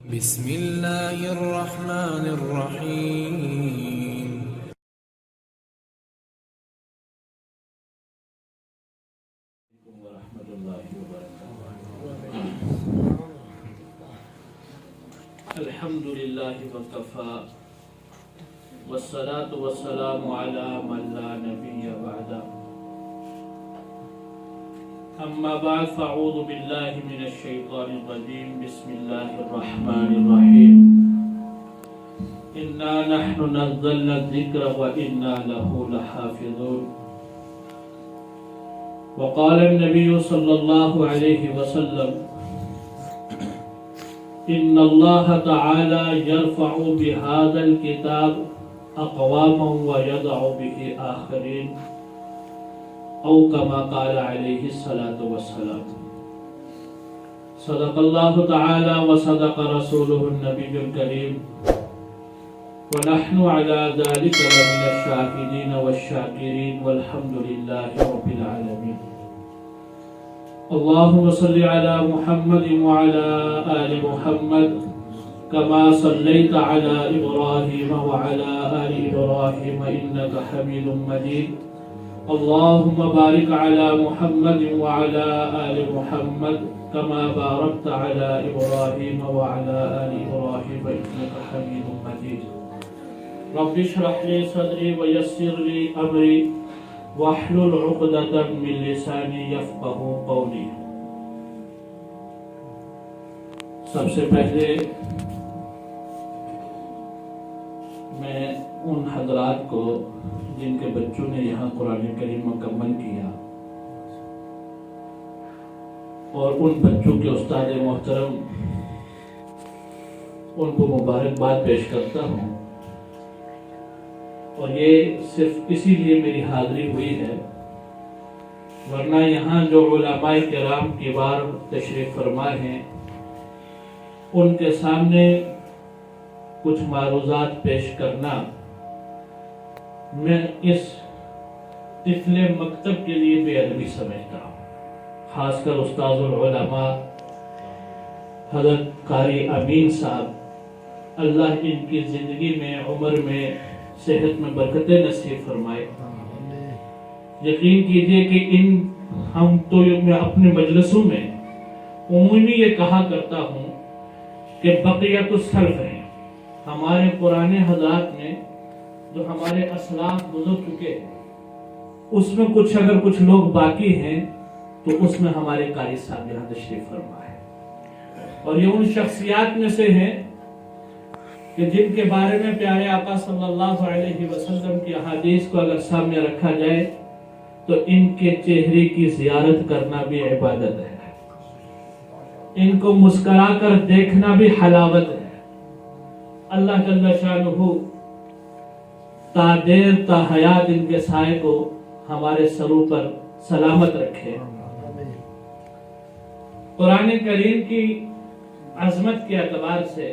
بسم اللہ الرحمن الرحیم ورحمۃ اللہ وبرکاتہ۔ الحمد للہ وکفی والصلاة والسلام علی من لا نبی بعدہ، اما بعد فاعوذ باللہ من الشیطان الرجیم، بسم اللہ الرحمن الرحیم۔ انا نحن نزلنا الذکر وانا له لحافظون۔ وقال النبي صلى الله عليه وسلم إن الله تعالى يرفع بهذا الكتاب أقواما ويضع به آخرين، أو كما قال عليه الصلاة والسلام۔ صدق الله تعالى وصدق رسوله النبي الكريم، ونحن على ذلك لمن الشاهدين والشاكرين، والحمد لله رب العالمين۔ اللهم صل على محمد وعلى آل محمد كما صليت على إبراهيم وعلى آل إبراهيم إنك حميد مجيد۔ اللهم بارك على محمد وعلى آل محمد كما باركت على إبراهيم وعلى آل إبراهيم إنك حميد مجيد۔ رب اشرح لي صدري ويسر لي أمري واحلل عقدة من لساني يفقهوا قولي۔ سب سے پہلے میں ان حضرات کو جن کے بچوں نے یہاں قرآن کریم مکمل کیا، اور ان بچوں کے استاد محترم، ان کو مبارکباد پیش کرتا ہوں۔ اور یہ صرف اسی لیے میری حاضری ہوئی ہے، ورنہ یہاں جو علماء کرام کبار تشریف فرما ہیں، ان کے سامنے کچھ معروضات پیش کرنا میں اس طفل مکتب کے لیے بے ادبی سمجھتا ہوں۔ خاص کر استاذ العلماء حضرت قاری امین صاحب، اللہ ان کی زندگی میں، عمر میں، صحت میں برکتیں نصیب فرمائے۔ یقین کیجئے کہ ہم تو میں اپنے مجلسوں میں عمومی یہ کہا کرتا ہوں کہ بقیت السلف ہیں، ہمارے پرانے حضرات میں جو ہمارے اسلاف گزر چکے ہیں، اس میں اگر کچھ لوگ باقی ہیں تو اس میں ہمارے قاری صاحب یہاں تشریف فرما ہے، اور یہ ان شخصیات میں سے ہیں کہ جن کے بارے میں پیارے آقا صلی اللہ علیہ وسلم کی احادیث کو اگر سامنے رکھا جائے تو ان کے چہرے کی زیارت کرنا بھی عبادت ہے، ان کو مسکرا کر دیکھنا بھی حلاوت ہے۔ اللہ جل شانہ تا دیر تا حیات ان کے سائے کو ہمارے سروں پر سلامت رکھے۔ قرآن کریم کی عظمت کے اعتبار سے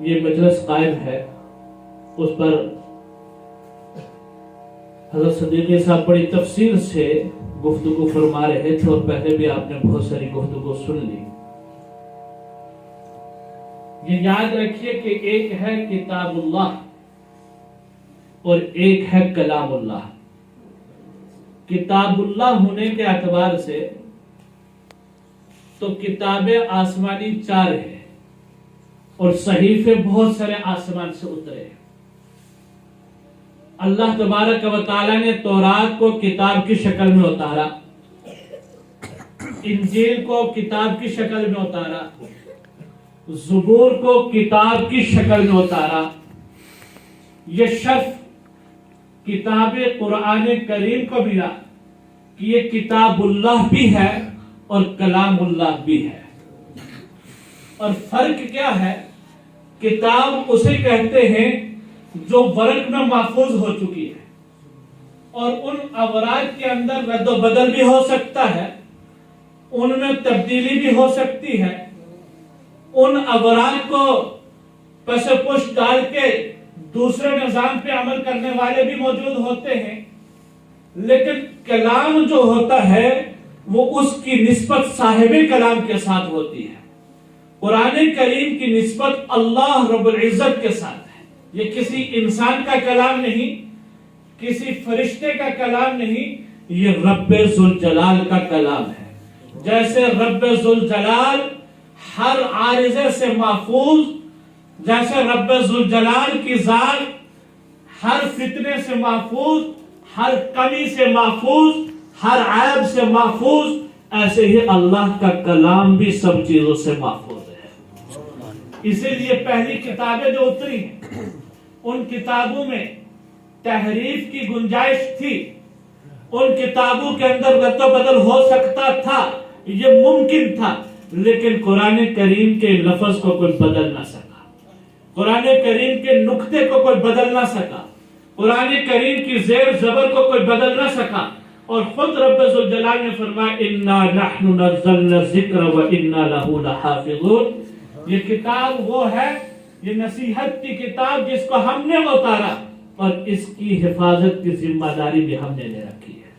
یہ مجلس قائم ہے، اس پر حضرت صدیقی صاحب بڑی تفصیل سے گفتگو فرما رہے تھے، اور پہلے بھی آپ نے بہت ساری گفتگو سن لی۔ یہ یاد رکھیے کہ ایک ہے کتاب اللہ اور ایک ہے کلام اللہ۔ کتاب اللہ ہونے کے اعتبار سے تو کتابیں آسمانی 4 ہیں، اور صحیفے بہت سارے آسمان سے اترے ہیں۔ اللہ تبارک و تعالی نے تورات کو کتاب کی شکل میں اتارا، انجیل کو کتاب کی شکل میں اتارا، زبور کو کتاب کی شکل میں اتارا۔ یہ شرف کتاب قرآن کریم کو ملا کہ یہ کتاب اللہ بھی ہے اور کلام اللہ بھی ہے۔ اور فرق کیا ہے؟ کتاب اسے کہتے ہیں جو ورق میں محفوظ ہو چکی ہے، اور ان اوراق کے اندر رد و بدل بھی ہو سکتا ہے، ان میں تبدیلی بھی ہو سکتی ہے، ان اوراق کو پس پش ڈال کے دوسرے نظام پہ عمل کرنے والے بھی موجود ہوتے ہیں، لیکن کلام جو ہوتا ہے وہ اس کی نسبت صاحب کلام کے ساتھ ہوتی ہے۔ قرآن کریم کی نسبت اللہ رب العزت کے ساتھ ہے. یہ کسی انسان کا کلام نہیں، کسی فرشتے کا کلام نہیں، یہ رب ذوالجلال کا کلام ہے. جیسے رب ذوالجلال ہر عارضے سے محفوظ، جیسے رب ذوالجلال کی ذات ہر فتنے سے محفوظ، ہر کمی سے محفوظ، ہر عیب سے محفوظ، ایسے ہی اللہ کا کلام بھی سب چیزوں سے محفوظ ہے. اسی لیے پہلی کتابیں جو اتری ہیں ان کتابوں میں تحریف کی گنجائش تھی، ان کتابوں کے اندر رد و بدل ہو سکتا تھا، یہ ممکن تھا، لیکن قرآن کریم کے لفظ کو کوئی بدل نہ سکا، قرآن کریم کے نقطے کو کوئی بدل نہ سکا، قرآن کریم کی زیر زبر کو کوئی بدل نہ سکا. اور خود رب ذوالجلال نے فرمایا اِنَّا نَحْنُ نَزَّلْنَا الذِّكْرَ وَإِنَّا لَهُ لَحَافِظُونَ. یہ کتاب وہ ہے، یہ نصیحت کی کتاب جس کو ہم نے اتارا اور اس کی حفاظت کی ذمہ داری بھی ہم نے لے رکھی ہے.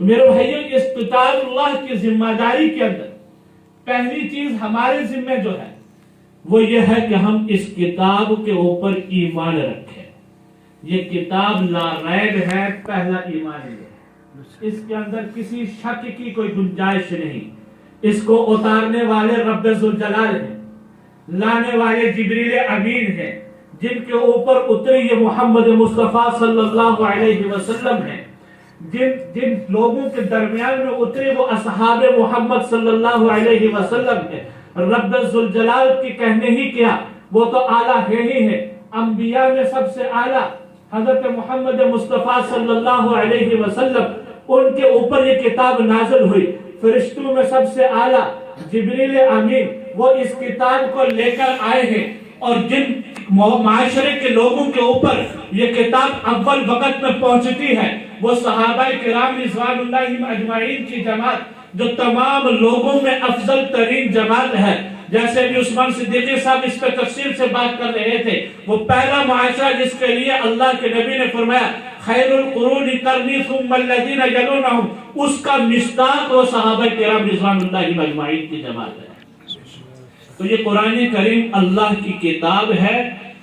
میرے بھائیوں، اس کتاب اللہ کی ذمہ داری کے اندر پہلی چیز ہمارے ذمہ جو ہے وہ یہ ہے کہ ہم اس کتاب کے اوپر ایمان رکھیں. یہ کتاب لا ریب ہے، پہلا ایمان ہے. اس کے اندر کسی شک کی کوئی گنجائش نہیں. اس کو اتارنے والے رب ذوالجلال ہیں، لانے والے جبریل امین ہیں، جن کے اوپر اتری یہ محمد مصطفیٰ صلی اللہ علیہ وسلم ہیں. جن لوگوں کے درمیان میں اترے وہ اصحاب محمد صلی اللہ علیہ وسلم ہیں. رب ذوالجلال کی کہنے ہی کیا، وہ تو اعلیٰ ہے ہی ہے. انبیاء میں سب سے اعلیٰ حضرت محمد مصطفیٰ صلی اللہ علیہ وسلم، ان کے اوپر یہ کتاب نازل ہوئی. فرشتوں میں سب سے اعلیٰ جبریل امین، وہ اس کتاب کو لے کر آئے ہیں. اور جن معاشرے کے لوگوں کے اوپر یہ کتاب اول وقت میں پہنچتی ہے وہ صحابہ کرام رضوان اللہ اجمعین کی جماعت، جو تمام لوگوں میں افضل ترین جماعت ہے. جیسے بھی عثمان صدیقی صاحب اس پہ تفصیل سے بات کر رہے تھے، وہ پہلا معاشرہ جس کے لیے اللہ کے نبی نے فرمایا خیر القرون قرنی ثم الذین یلونہم، اس کا مصداق وہ صحابہ کرام رضوان اللہ اجمعین کی جماعت ہے. تو یہ قرآن کریم اللہ کی کتاب ہے،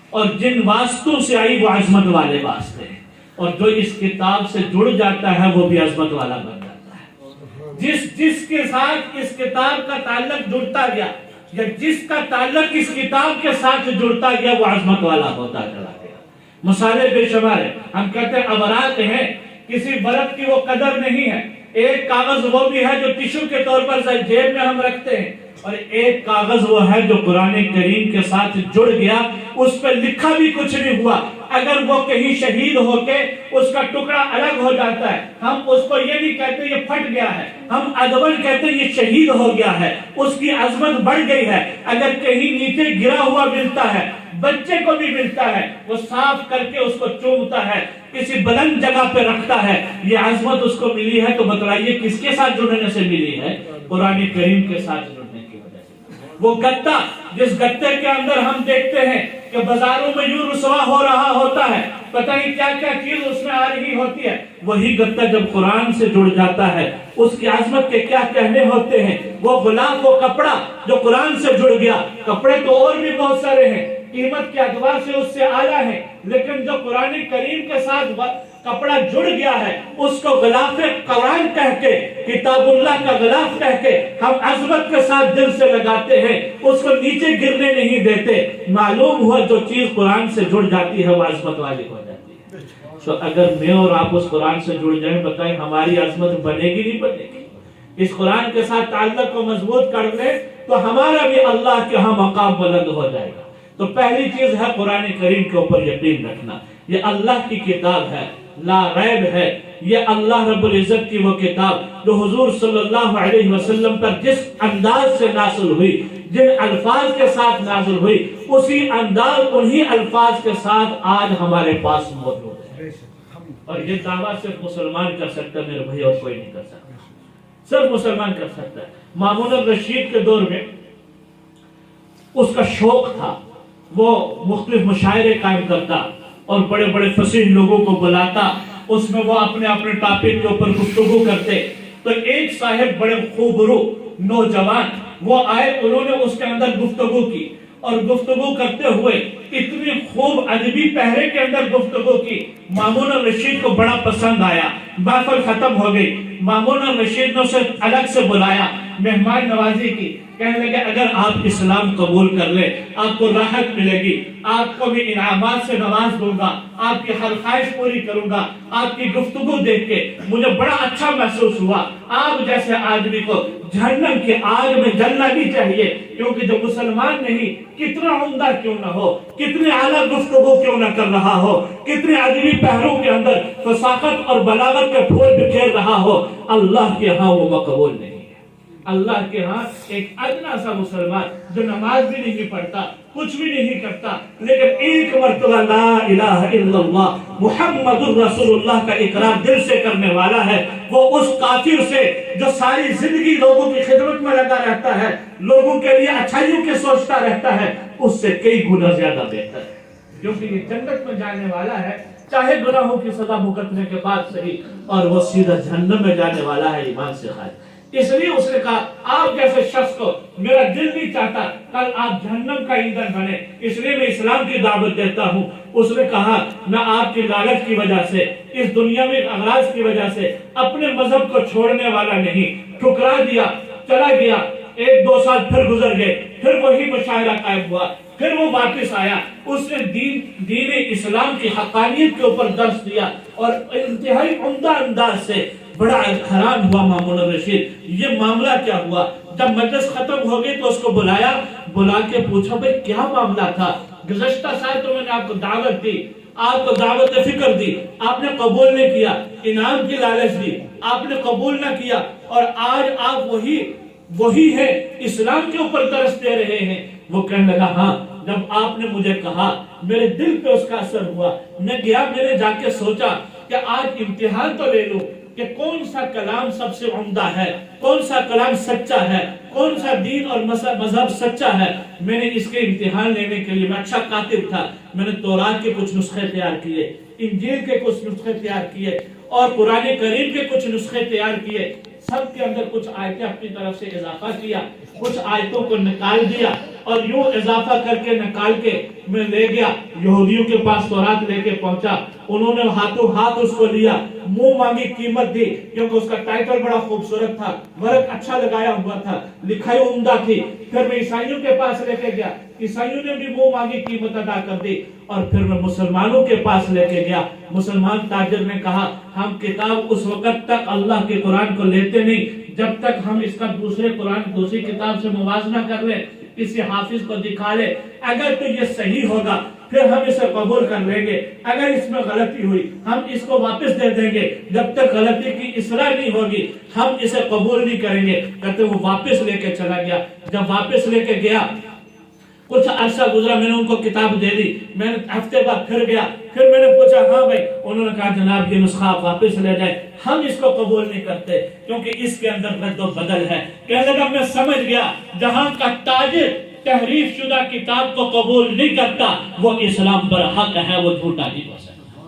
اور جن واسطوں سے آئی وہ عظمت والے واسطے ہیں، اور جو اس کتاب سے جڑ جاتا ہے وہ بھی عظمت والا بن جاتا ہے. جس کے ساتھ اس کتاب کا تعلق جڑتا گیا، یا جس کا تعلق اس کتاب کے ساتھ جڑتا گیا، وہ عظمت والا ہوتا چلا گیا. مثالیں بے شمار ہیں. ہم کہتے ہیں امرات ہیں، کسی برف کی وہ قدر نہیں ہے. ایک کاغذ وہ بھی ہے جو ٹشو کے طور پر جیب میں ہم رکھتے ہیں، اور ایک کاغذ وہ ہے جو قرآن کریم کے ساتھ جڑ گیا، اس پہ لکھا بھی کچھ نہیں ہوا. اگر وہ کہیں شہید ہو کے اس کا ٹکڑا الگ ہو جاتا ہے، ہم اس کو یہ نہیں کہتے یہ پھٹ گیا ہے، ہم ادبن کہتے ہیں یہ شہید ہو گیا ہے، اس کی عظمت بڑھ گئی ہے. اگر کہیں نیچے گرا ہوا ملتا ہے، بچے کو بھی ملتا ہے، وہ صاف کر کے اس کو چومتا ہے، کسی بلند جگہ پہ رکھتا ہے، یہ عظمت اس کو ملی ہے. تو بتلائیے کس کے ساتھ جڑنے سے ملی ہے؟ قرآن کریم کے ساتھ جڑنے کی وجہ سے. وہ گتا جس گتے کے اندر ہم دیکھتے ہیں کہ بازاروں میں یوں رسوا ہو رہا ہوتا ہے، پتہ ہی کیا کیا چیز اس میں آ رہی ہوتی ہے، وہی گتا جب قرآن سے جڑ جاتا ہے اس کی عظمت کے کیا کہنے ہوتے ہیں. وہ غلاف، وہ کپڑا جو قرآن سے جڑ گیا، کپڑے تو اور بھی بہت سارے ہیں، قیمت کے اعتبار سے اس سے اعلیٰ ہے، لیکن جو قرآن کریم کے ساتھ کپڑا جڑ گیا ہے اس کو غلاف قرآن کہہ کے، کتاب اللہ کا غلاف کہہ کے ہم عظمت کے ساتھ دل سے لگاتے ہیں، اس کو نیچے گرنے نہیں دیتے. معلوم ہوا جو چیز قرآن سے جڑ جاتی ہے وہ عظمت والی ہو جاتی ہے. تو اگر میں اور آپ اس قرآن سے جڑ جائیں، بتائیں ہماری عظمت بنے گی نہیں بنے گی؟ اس قرآن کے ساتھ تعلق کو مضبوط کر لیں تو ہمارا بھی اللہ کے ہاں مقام بلند ہو جائے گا. تو پہلی چیز ہے قرآن کریم کے اوپر یقین رکھنا. یہ اللہ کی کتاب ہے، لا ریب ہے. یہ اللہ رب العزت کی وہ کتاب جو حضور صلی اللہ علیہ وسلم پر جس انداز سے نازل ہوئی، جن الفاظ کے ساتھ نازل ہوئی، اسی انداز، انہی الفاظ کے ساتھ آج ہمارے پاس موجود ہے. اور یہ دعویٰ صرف مسلمان کر سکتا ہے میرے بھائی، اور کوئی نہیں کر سکتا، صرف مسلمان کر سکتا ہے. مامون الرشید کے دور میں اس کا شوق تھا، وہ مختلف مشاعرے قائم کرتا اور بڑے بڑے فصیح لوگوں کو بلاتا، اس میں وہ اپنے اپنے ٹاپک کے اوپر گفتگو کرتے. تو ایک صاحب بڑے خوبرو نوجوان وہ آئے, انہوں نے اس کے اندر گفتگو کی, اور گفتگو کرتے ہوئے اتنی خوب ادبی پہرے کے اندر گفتگو کی, مامون الرشید کو بڑا پسند آیا. محفل ختم ہو گئی, مامون الرشید نے اسے الگ سے بلایا, مہمان نوازی کی, کہنے لگے اگر آپ اسلام قبول کر لیں آپ کو راحت ملے گی, آپ کو بھی انعامات سے نواز دوں گا, آپ کی ہر خواہش پوری کروں گا. آپ کی گفتگو دیکھ کے مجھے بڑا اچھا محسوس ہوا. آپ جیسے آدمی کو جہنم کی آگ میں جلنا بھی چاہیے, کیونکہ جو مسلمان نہیں کتنا عمدہ کیوں نہ ہو, کتنی اعلیٰ گفتگو کیوں نہ کر رہا ہو, کتنے ادبی پہلو کے اندر فصاحت اور بلاغت کے پھول بکھیر رہا ہو, اللہ کے ہاں وہ مقبول نہیں ہے. اللہ کے ہاں ایک ادنا سا مسلمان جو نماز بھی نہیں پڑھتا, کچھ بھی نہیں کرتا, لیکن ایک مرتبہ لا الہ الا اللہ محمد الرسول اللہ کا اقرار دل سے کرنے والا ہے, وہ اس کافر سے جو ساری زندگی لوگوں کی خدمت میں لگا رہتا ہے, لوگوں کے لیے اچھائیوں کے سوچتا رہتا ہے, اس سے کئی گنا زیادہ بہتر ہے, کیونکہ یہ جنت میں جانے والا ہے چاہے گناہوں کی سزا بھگتنے کے بعد صحیح, اور وہ سیدھا جہنم میں جانے والا ہے ایمان سے خارج. اس لیے اس نے کہا آپ جیسے شخص کو میرا دل نہیں چاہتا کل آپ جہنم کا ایندھن بنے, اس لیے میں اسلام کی دعوت دیتا ہوں. اس نے کہا میں آپ کی لالچ کی وجہ سے, اس دنیا میں اغراض کی وجہ سے اپنے مذہب کو چھوڑنے والا نہیں, ٹھکرا دیا چلا گیا. 1-2 سال پھر گزر گئے, پھر وہی مشاہرہ قائم ہوا, پھر وہ واپس آیا, اس نے دین اسلام کی حقانیت کے اوپر درس دیا, اور انتہائی عمدہ انداز سے بڑا حیران ہوا مامون الرشید, یہ معاملہ کیا ہوا. جب مجلس ختم ہو گئی تو اس کو بلایا, بلا کے پوچھا بھئی کیا معاملہ تھا, گزشتہ سال تو میں نے آپ کو دعوت دی, آپ کو دعوت فکر دی, آپ نے قبول نہیں کیا, انعام کی لالچ دی, آپ نے قبول نہ کیا, اور آج آپ وہی ہے اسلام کے اوپر درس دے رہے ہیں. وہ کہنے لگا ہاں, جب آپ نے مجھے کہا میرے دل پہ اس کا اثر ہوا, میں گیا, میں نے جا کے سوچا کہ آج امتحان تو لے لوں کہ کون سا کلام سب سے عمدہ ہے, کون سا کلام سچا ہے, کون سا دین اور مذہب سچا ہے. میں نے اس کے امتحان لینے کے لیے, میں اچھا کاتب تھا, میں نے تورات کے کچھ نسخے تیار کیے, انجیل کے کچھ نسخے تیار کیے, اور قرآن کریم کے کچھ نسخے تیار کیے. سب کے اندر کچھ آیتیں اپنی طرف سے اضافہ کیا, کچھ آیتوں کو نکال دیا, اور یوں اضافہ کر کے نکال کے میں لے گیا یہودیوں کے پاس, تورات لے کے پہنچا. انہوں نے ہاتھوں ہاتھ اس کو لیا, منہ مانگی قیمت دی, کیونکہ اس کا ٹائٹل بڑا خوبصورت تھا, ورق اچھا لگایا ہوا تھا, لکھائی عمدہ تھی. پھر میں عیسائیوں کے پاس لے کے گیا, عیسائیوں نے بھی منہ مانگی قیمت ادا کر دی. اور پھر میں مسلمانوں کے پاس لے کے گیا. مسلمان تاجر نے کہا ہم کتاب اس وقت تک اللہ کے قرآن کو لیتے نہیں جب تک ہم اس کا دوسرے قرآن دوسری کتاب سے موازنہ کر لیں, کسی حافظ کو دکھا لے, اگر تو یہ صحیح ہوگا پھر ہم اسے قبول کر لیں گے, اگر اس میں غلطی ہوئی ہم اس کو واپس دے دیں گے, جب تک غلطی کی اصلاح نہیں ہوگی ہم اسے قبول نہیں کریں گے. کہتے وہ واپس لے کے چلا گیا. جب واپس لے کے گیا کچھ عرصہ گزرا, میں نے ان کو کتاب دے دی, میں نے ہفتے بعد پھر گیا, پھر میں نے پوچھا ہاں بھائی, انہوں نے کہا جناب یہ نسخہ آپ واپس لے جائیں, ہم اس کو قبول نہیں کرتے کیونکہ اس کے اندر رد و بدل ہے. کہنے لگا میں سمجھ گیا, جہاں کا تاجر تحریف شدہ کتاب کو قبول نہیں کرتا وہ اسلام پر حق ہے, وہ جھوٹا نہیں ہو سکتا,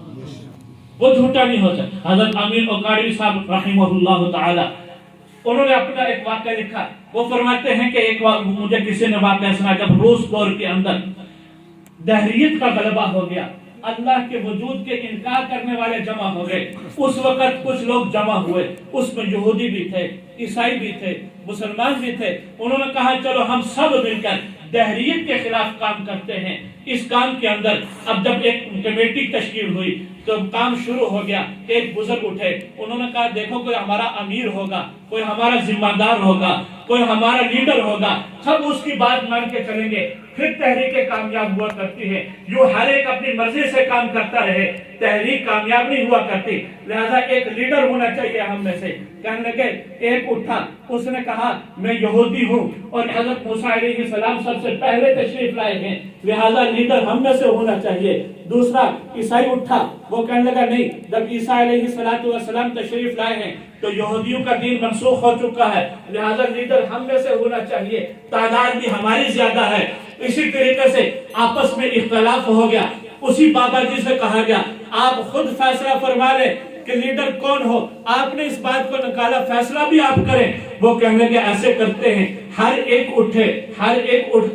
وہ جھوٹا نہیں ہو سکتا. حضرت امین اوکاڑوی صاحب رحمہ اللہ تعالی, انہوں نے اپنا ایک واقعہ لکھا. وہ فرماتے ہیں کہ ایک مجھے کسی نے واقعہ سنا, جب روس دور کے اندر دہریت کا غلبہ ہو گیا, اللہ کے وجود کے انکار کرنے والے جمع ہو گئے. اس وقت کچھ لوگ جمع ہوئے, اس میں یہودی بھی تھے, عیسائی بھی تھے, مسلمان بھی تھے. انہوں نے کہا چلو ہم سب مل کر دہریت کے خلاف کام کرتے ہیں. اس کام کے اندر اب جب ایک کمیٹی تشکیل ہوئی تو کام شروع ہو گیا. ایک بزرگ اٹھے, انہوں نے کہا دیکھو کوئی ہمارا امیر ہوگا, کوئی ہمارا ذمہ دار ہوگا, کوئی ہمارا لیڈر ہوگا, سب اس کی بات مان کے چلیں گے, پھر تحریکیں کامیاب ہوا کرتی ہے. یوں ہر ایک اپنی مرضی سے کام کرتا رہے, تحریک کامیاب نہیں ہوا کرتی. لہذا ایک لیڈر ہونا چاہیے ہم میں سے. کہنے لگے, ایک اٹھا, اس نے کہا میں یہودی ہوں اور حضرت موسیٰ علیہ السلام سب سے پہلے تشریف لائے ہیں, لہذا لیڈر ہم میں سے ہونا چاہیے. دوسرا عیسائی اٹھا, وہ کہنے لگا نہیں, جب عیسیٰ علیہ السلام تشریف لائے ہیں تو یہودیوں کا دین منسوخ ہو چکا ہے, لہذا لیڈر ہم میں سے ہونا چاہیے, تعداد بھی ہماری زیادہ ہے. اسی طریقے سے آپس میں اختلاف ہو گیا. اسی بابا جی سے کہا گیا آپ خود فیصلہ فرما لیں کہ لیڈر کون ہو. آپ نے اس بات کو نکالا, فیصلہ بھی آپ کریں. وہ کہنے کے ایسے کرتے ہیں ہر ایک اٹھ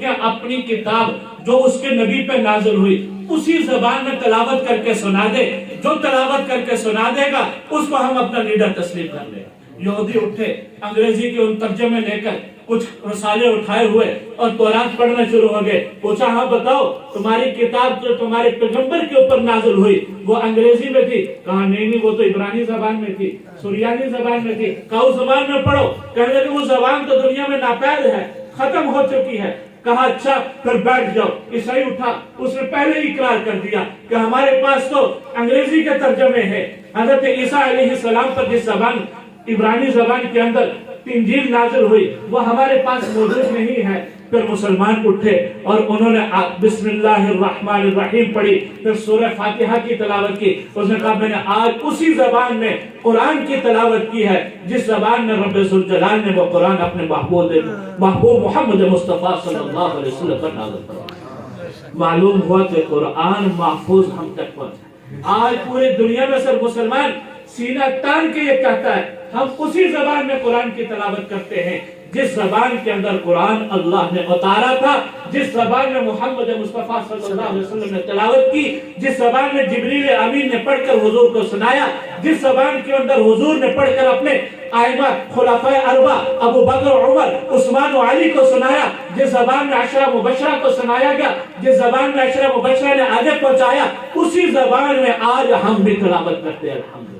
کے اپنی کتاب جو اس کے نبی پہ نازل ہوئی اسی زبان میں تلاوت کر کے سنا دے، جو تلاوت کر کے سنا دے گا اس کو ہم اپنا لیڈر تسلیم کر لیں۔ یہودی اٹھے انگریزی کے ان ترجمے لے کر کچھ رسالے اٹھائے ہوئے اور تورات پڑھنا شروع ہو گئے۔ پوچھا ہاں بتاؤ تمہاری کتاب جو تمہارے پیغمبر کے اوپر نازل ہوئی وہ انگریزی میں تھی؟ کہا نہیں وہ تو عبرانی زبان میں تھی، سریانی زبان میں تھی۔ کہا اس زبان میں پڑھو، کہنے لگے وہ زبان تو دنیا میں ناپید ہے، ختم ہو چکی ہے۔ کہا اچھا پھر بیٹھ جاؤ۔ عیسائی اٹھا، اس نے پہلے ہی اقرار کر دیا کہ ہمارے پاس تو انگریزی کے ترجمے ہیں۔ حضرت عیسیٰ علیہ السلام پر جس زبان عبرانی زبان کے اندر انجیل نازل ہوئی وہ ہمارے پاس موجود نہیں ہے۔ پھر مسلمان اٹھے اور انہوں نے بسم اللہ الرحمن الرحیم پڑھی، پھر سورہ فاتحہ کی تلاوت کی۔ اس نے کہا میں نے آج اسی زبان میں قرآن کی تلاوت کی ہے جس زبان میں رب ذوالجلال نے وہ قرآن اپنے محبوب محمد مصطفیٰ صلی اللہ علیہ وسلم پر نازل فرمایا۔ معلوم ہوا کہ قرآن محفوظ ہم تک پہنچا۔ آج پورے دنیا میں صرف مسلمان سینہ تان کے یہ کہتا ہے ہم اسی زبان میں قرآن کی تلاوت کرتے ہیں جس زبان کے اندر قرآن اللہ نے اتارا تھا، جس زبان میں محمد مصطفیٰ صلی اللہ علیہ وسلم نے تلاوت کی، جس زبان میں جبریل امین نے پڑھ کر حضور کو سنایا، جس زبان کے اندر حضور نے پڑھ کر اپنے ائمہ خلفائے اربعہ ابو بکر عمر عثمان و علی کو سنایا، جس زبان میں عشرہ مبشرہ کو سنایا گیا، جس زبان میں عشرہ مبشرہ نے آگے پہنچایا، اسی زبان میں آج ہم بھی تلاوت کرتے ہیں۔ الحمدللہ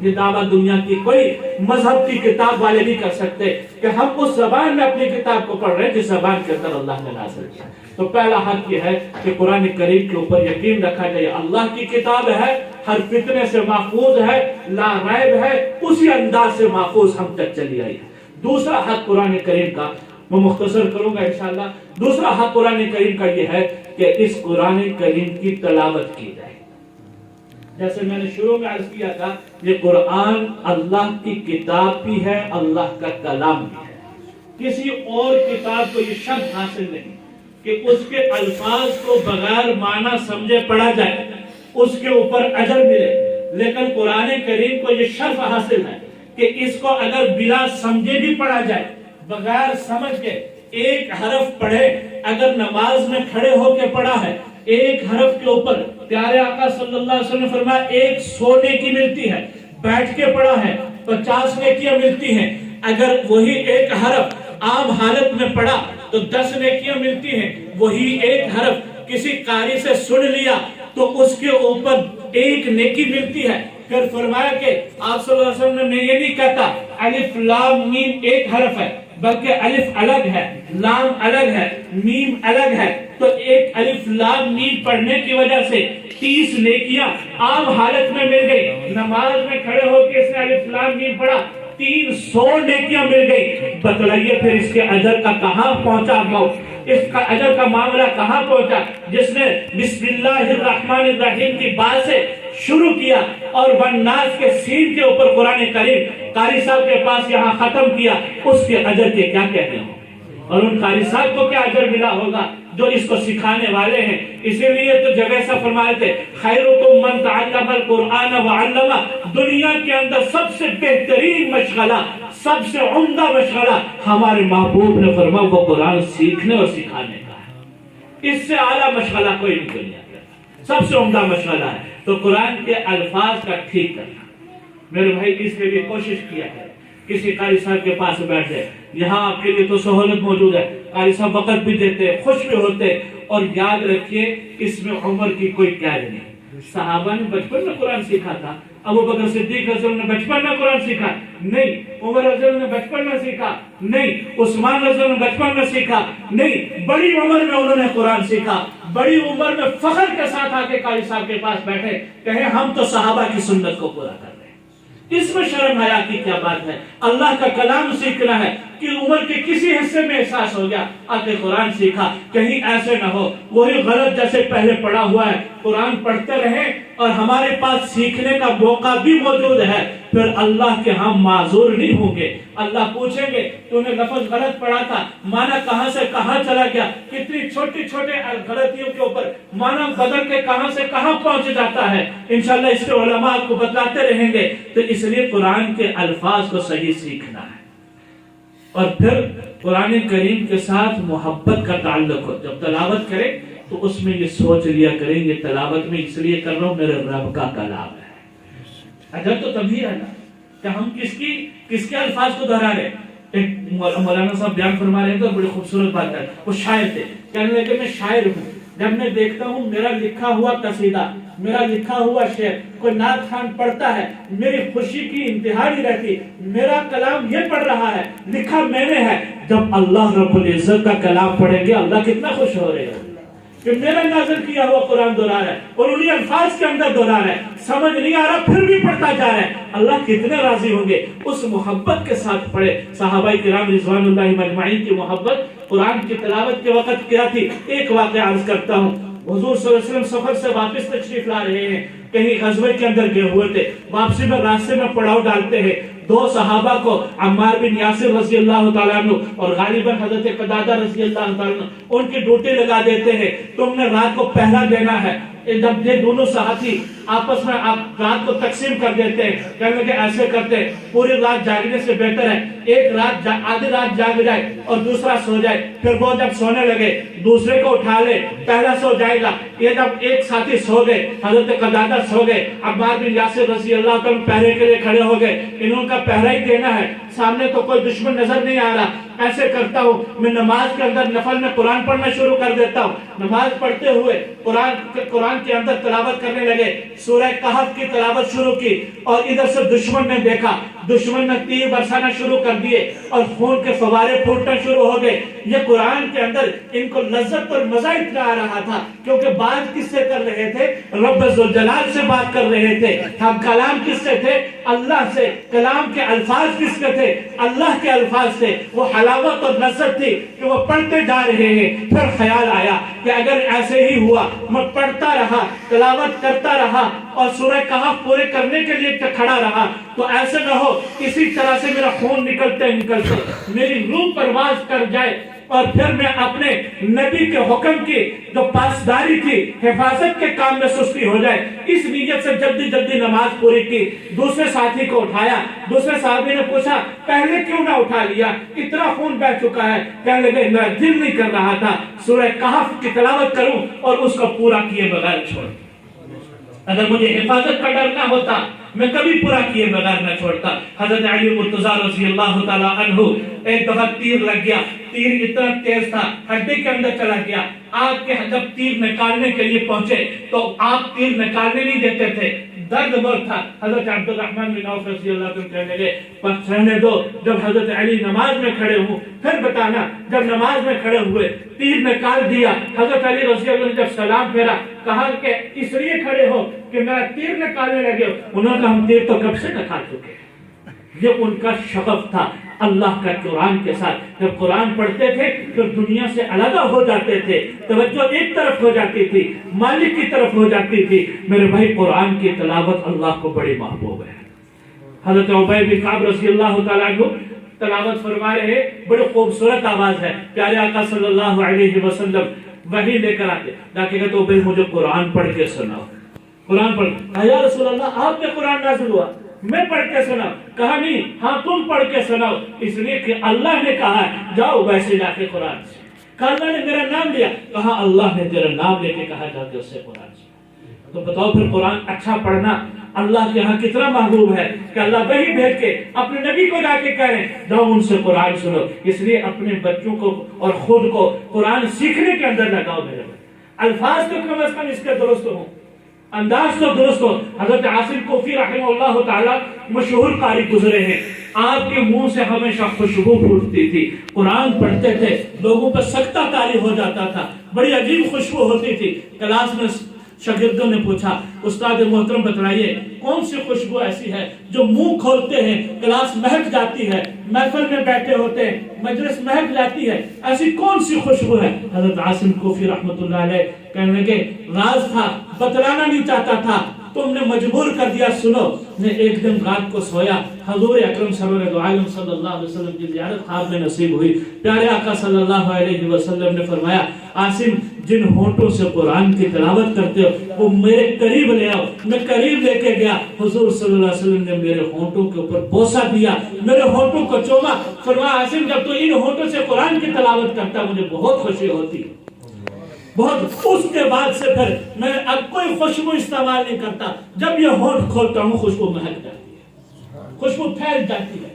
یہ دعویٰ دنیا کی کوئی مذہب کی کتاب والے نہیں کر سکتے کہ ہم اس زبان میں اپنی کتاب کو پڑھ رہے ہیں جس زبان کے اندر اللہ نے نازل کیا۔ تو پہلا حق یہ ہے کہ قرآن کریم کے اوپر یقین رکھا جائے اللہ کی کتاب ہے، ہر فتنے سے محفوظ ہے، لا ریب ہے، اسی انداز سے محفوظ ہم تک چلی آئی ہے۔ دوسرا حق قرآن کریم کا میں مختصر کروں گا انشاءاللہ۔ دوسرا حق قرآن کریم کا یہ ہے کہ اس قرآن کریم کی تلاوت کی جائے۔ جیسے میں نے شروع میں عرض کیا تھا یہ قرآن اللہ کی کتاب بھی ہے، اللہ کا کلام بھی ہے۔ کسی اور کتاب کو یہ شرط حاصل نہیں کہ اس کے الفاظ کو بغیر معنی سمجھے پڑھا جائے اس کے اوپر اجر ملے، لیکن قرآن کریم کو یہ شرف حاصل ہے کہ اس کو اگر بلا سمجھے بھی پڑھا جائے، بغیر سمجھ کے ایک حرف پڑھے، اگر نماز میں کھڑے ہو کے پڑھا ہے ایک حرف کے اوپر پیارے آقا صلی اللہ علیہ وسلم نے فرمایا 100 نیکی ملتی ہے، بیٹھ کے پڑھا ہے 50 نیکیاں ملتی ہیں، اگر وہی ایک حرف عام حالت میں پڑھا تو 10 نیکیاں ملتی ہیں، وہی ایک حرف کسی قاری سے سن لیا تو اس کے اوپر 1 نیکی ملتی ہے۔ پھر فرمایا کہ آپ صلی اللہ علیہ وسلم نے یہ نہیں کہتا الف لام میم ایک حرف ہے، بلکہ الف الگ ہے، لام الگ ہے، میم الگ ہے، تو ایک الف لام میم پڑھنے کی وجہ سے 30 نیکیاں عام حالت میں مل گئی۔ نماز میں کھڑے ہو کے اس نے الف لام میم پڑھا، 300 نیکیاں مل گئی۔ بتلائیے پھر اس کے اجر کا کہاں پہنچا اس کا اجر کا معاملہ کہاں پہنچا؟ جس نے بسم اللہ الرحمن الرحیم کی بات سے شروع کیا اور والناس کے سین کے اوپر قرآن کریم قاری صاحب کے پاس یہاں ختم کیا، اس کے اجر کے کیا کہتے ہیں؟ اور ان قاری صاحب کو کیا اجر ملا ہوگا جو اس کو سکھانے والے ہیں؟ اسی لیے تو جب ایسا فرمائے تھے خیرکم من تعلم القرآن وعلمہ، دنیا کے اندر سب سے بہترین مشغلہ، سب سے عمدہ مشغلہ ہمارے محبوب نے فرمایا وہ قرآن سیکھنے اور سکھانے کا ہے۔ اس سے اعلیٰ مشغلہ کوئی نہیں دنیا کا، سب سے عمدہ مشغلہ ہے۔ تو قرآن کے الفاظ کا ٹھیک کرنا، میرے بھائی اس کے لیے کوشش کیا ہے کسی قاری صاحب کے پاس بیٹھے، یہاں آپ کے لیے تو سہولت موجود ہے، قاری صاحب وقت بھی دیتے، خوش بھی ہوتے، اور یاد رکھیے اس میں عمر کی کوئی قید نہیں۔ صحابہ نے بچپن میں قرآن سیکھا تھا، ابو بکر صدیق رضی اللہ عنہ نے بچپن میں قرآن سیکھا نہیں، عمر رضی اللہ عنہ نے بچپن میں سیکھا نہیں، عثمان رضی اللہ عنہ نے بچپن میں سیکھا نہیں، بڑی عمر میں انہوں نے قرآن سیکھا، بڑی عمر میں فخر کے ساتھ آ کے قاری صاحب کے پاس بیٹھے، کہے ہم تو صحابہ کی سنت کو پورا کر رہے ہیں۔ اس میں شرم حیا کی کیا بات ہے؟ اللہ کا کلام سیکھنا ہے کہ عمر کے کسی حصے میں احساس ہو گیا آکے قرآن سیکھا، کہیں ایسے نہ ہو وہی غلط جیسے پہلے پڑھا ہوا ہے قرآن پڑھتے رہیں اور ہمارے پاس سیکھنے کا موقع بھی موجود ہے، پھر اللہ کے ہم معذور نہیں ہوں گے۔ اللہ پوچھیں گے تو نے لفظ غلط پڑھا تھا، معنی کہاں سے کہاں چلا گیا، کتنی چھوٹی چھوٹے غلطیوں کے اوپر معنی بدل کے کہاں سے کہاں پہنچ جاتا ہے، انشاءاللہ اس کے علماء کو بتاتے رہیں گے۔ تو اس لیے قرآن کے الفاظ کو صحیح سیکھنا ہے۔ اور پھر قرآن کریم کے ساتھ محبت کا تعلق ہو. جب تلاوت کریں تو اس میں یہ سوچ لیا کریں یہ تلاوت میں اس لیے کر رہا ہوں میرے رب کا کلام ہے. اگر تو تبھی ہے نا کہ ہم کس کے الفاظ کو دہرا رہے. ایک مولانا صاحب بیان فرما رہے ہیں تو بڑی خوبصورت بات ہے. وہ شاعر تھے, کہنے لگے میں شاعر ہوں, جب میں دیکھتا ہوں میرا لکھا ہوا قصیدہ, میرا لکھا ہوا شعر کوئی نعت خوان پڑھتا ہے, میری خوشی کی انتہا نہیں رہتی. میرا کلام یہ پڑھ رہا ہے, لکھا میں نے ہے. جب اللہ رب العزت کا کلام پڑھیں گے اللہ کتنا خوش ہو رہے ہیں کہ میرا نازل کیا ہوا قرآن دہرا رہا ہے اور انہی الفاظ کے اندر دہرا رہا ہے, سمجھ نہیں آ رہا پھر بھی پڑھتا جا رہا ہے. اللہ کتنے راضی ہوں گے. اس محبت کے ساتھ پڑھے. صحابہ کرام رضوان اللہ مجمعین کی محبت قرآن کی تلاوت کے وقت کیا تھی. ایک واقعہ عرض کرتا ہوں. حضور صلی اللہ علیہ وسلم سفر سے واپس تشریف لا رہے ہیں, کہیں غزوے کے اندر گئے ہوئے تھے. واپسی میں راستے میں پڑاؤ ڈالتے ہیں. دو صحابہ کو عمار بن یاسر رضی اللہ تعالیٰ عنہ اور غالباً حضرت قتادہ رضی اللہ تعالیٰ عنہ ان کی ڈیوٹی لگا دیتے ہیں. تم نے رات کو پہرا دینا ہے. جب یہ دونوں صحابی آپس میں آپ رات کو تقسیم کر دیتے ہیں, کہنے کہ ایسے کرتے ہیں پوری رات جاگنے سے بہتر ہے ایک رات آدھی رات جاگ جائے اور دوسرا سو جائے. پھر وہ جب سونے لگے دوسرے کو اٹھا لے, پہلا سو جائے گا. یہ جب ایک ساتھی سو گئے, حضرت قتادہ سو گئے, عمار بن یاسر رضی اللہ تعالیٰ پہرے کے لیے کھڑے ہو گئے. انہوں کا پہرا ہی دینا ہے, سامنے تو کوئی دشمن نظر نہیں آ رہا. ایسے کرتا ہوں میں نماز کے اندر نفل میں قرآن پڑھنا شروع کر دیتا ہوں. نماز پڑھتے ہوئے قرآن کے اندر تلاوت کرنے لگے. سورہ کہف کی تلاوت شروع کی اور ادھر سے دشمن نے دیکھا, دشمن نے تیر برسانا شروع کر دیے اور خون کے فوارے پھوٹنا شروع ہو گئے. یہ قرآن کے اندر ان کو لذت اور مزہ اتنا آ رہا تھا کیونکہ بات کس سے کر رہے تھے؟ رب ذوالجلال سے بات کر رہے تھے. ہم کلام کس سے تھے؟ اللہ سے. کلام کے الفاظ کس کے تھے؟ اللہ کے الفاظ سے. وہ حلاوت اور لذت تھی کہ وہ پڑھتے جا رہے ہیں. پھر خیال آیا کہ اگر ایسے ہی ہوا, میں پڑھتا رہا, تلاوت کرتا رہا اور سورہ کہف پورے کرنے کے لیے کھڑا رہا تو ایسے نہ ہو اسی طرح سے میرا خون نکلتے میری روح پرواز کر جائے اور پھر میں اپنے نبی کے حکم کی جو پاسداری تھی, حفاظت کے کام میں سستی ہو جائے. اس نیت سے جلدی جلدی نماز پوری کی. دوسرے ساتھی کو اٹھایا. دوسرے صحابی نے پوچھا پہلے کیوں نہ اٹھا لیا, اتنا خون بہ چکا ہے. کہنے لگے میرا دل نہیں کر رہا تھا سورہ کہف کی تلاوت کروں اور اس کو پورا کیے بغیر چھوڑ. اگر مجھے حفاظت کا ڈر نہ ہوتا میں کبھی پورا کیے بغیر نہ چھوڑتا. حضرت علی مرتضیٰ رضی اللہ تعالیٰ عنہ ایک دفعہ تیر لگ گیا. تیر اتنا تیز تھا ہڈی کے اندر چلا گیا. آپ کے جب تیر نکالنے کے لیے پہنچے تو آپ تیر نکالنے نہیں دیتے تھے, درد بہت تھا. حضرت عبد الرحمن بن عوف رضی اللہ عنہ کہنے لگے بس رہنے دو, جب حضرت علی نماز میں کھڑے ہوں پھر بتانا. جب نماز میں کھڑے ہوئے تیر نکال دیا. حضرت علی رضی اللہ عنہ جب سلام پھیرا کہا کہ اس لیے کھڑے ہو کہ میرا تیر نکالنے لگے. انہوں نے کہا ہم تیر تو کب سے نکال چکے. یہ ان کا شغف تھا اللہ کا قرآن کے ساتھ. جب قرآن پڑھتے تھے تو دنیا سے علیحدہ ہو جاتے تھے, توجہ ایک طرف ہو جاتی تھی, مالک کی طرف ہو جاتی تھی. میرے بھائی قرآن کی تلاوت اللہ کو بڑی محبوب ہے. حضرت عبی بن کعب رضی اللہ تعالیٰ عنہ تلاوت فرما رہے, بڑی خوبصورت آواز ہے. پیارے آقا صلی اللہ علیہ وسلم وحی لے کر آتے, تاکہ تو عبی مجھے قرآن پڑھ کے سناؤ. قرآن پڑھ. یا رسول اللہ آپ نے قرآن نازل ہوا, میں پڑھ کے سناؤ. کہا نہیں, ہاں تم پڑھ کے سناؤ, اس لیے کہ اللہ نے کہا جاؤ ویسے جا کے قرآن سے. کہا اللہ نے میرا نام لیا. کہا اللہ نے تیرا نام لے کے کہا جا کے اس سے قرآن سے. تو بتاؤ پھر قرآن اچھا پڑھنا اللہ کے ہاں کتنا محبوب ہے کہ اللہ وحی بھیج کے اپنے نبی کو جا کے کہہ رہے ہیں جاؤ ان سے قرآن سنو. اس لیے اپنے بچوں کو اور خود کو قرآن سیکھنے کے اندر لگاؤ. میرے الفاظ تو کم از کم اس کے درست ہوں, انداز تو درست ہو. حضرت عاصم کوفی رحمہ اللہ تعالی مشہور قاری گزرے ہیں. آپ کے منہ سے ہمیشہ خوشبو پھوٹتی تھی. قرآن پڑھتے تھے لوگوں پر سکتہ طاری ہو جاتا تھا, بڑی عجیب خوشبو ہوتی تھی. کلاس میں شاگردوں نے پوچھا استاد محترم بتلائیے کون سی خوشبو ایسی ہے جو منہ کھولتے ہیں کلاس مہک جاتی ہے, محفل میں بیٹھے ہوتے ہیں مجلس مہک جاتی ہے, ایسی کون سی خوشبو ہے؟ حضرت عاصم کوفی رحمۃ اللہ علیہ کہنے لگے راز تھا, بتلانا نہیں چاہتا تھا. تم نے مجبور کر دیا سنو. میں ایک دن رات کو سویا, حضور اکرم سرور دو عالم صلی اللہ علیہ وسلم کی زیارت خواب میں نصیب ہوئی. پیارے آقا صلی اللہ علیہ وسلم نے فرمایا عاصم جن ہونٹوں سے قرآن کی تلاوت کرتے ہو وہ میرے قریب لے آؤ. میں قریب لے کے گیا, حضور صلی اللہ علیہ وسلم نے میرے ہونٹوں کے اوپر بوسہ دیا, میرے ہونٹوں کو چوما. فرمایا عاصم جب تو ان ہونٹوں سے قرآن کی تلاوت کرتا مجھے بہت خوشی ہوتی بہت. اس کے بعد سے پھر میں اب کوئی خوشبو استعمال نہیں کرتا. جب یہ ہونٹ کھولتا ہوں خوشبو مہک جاتی ہے, خوشبو پھیل جاتی ہے.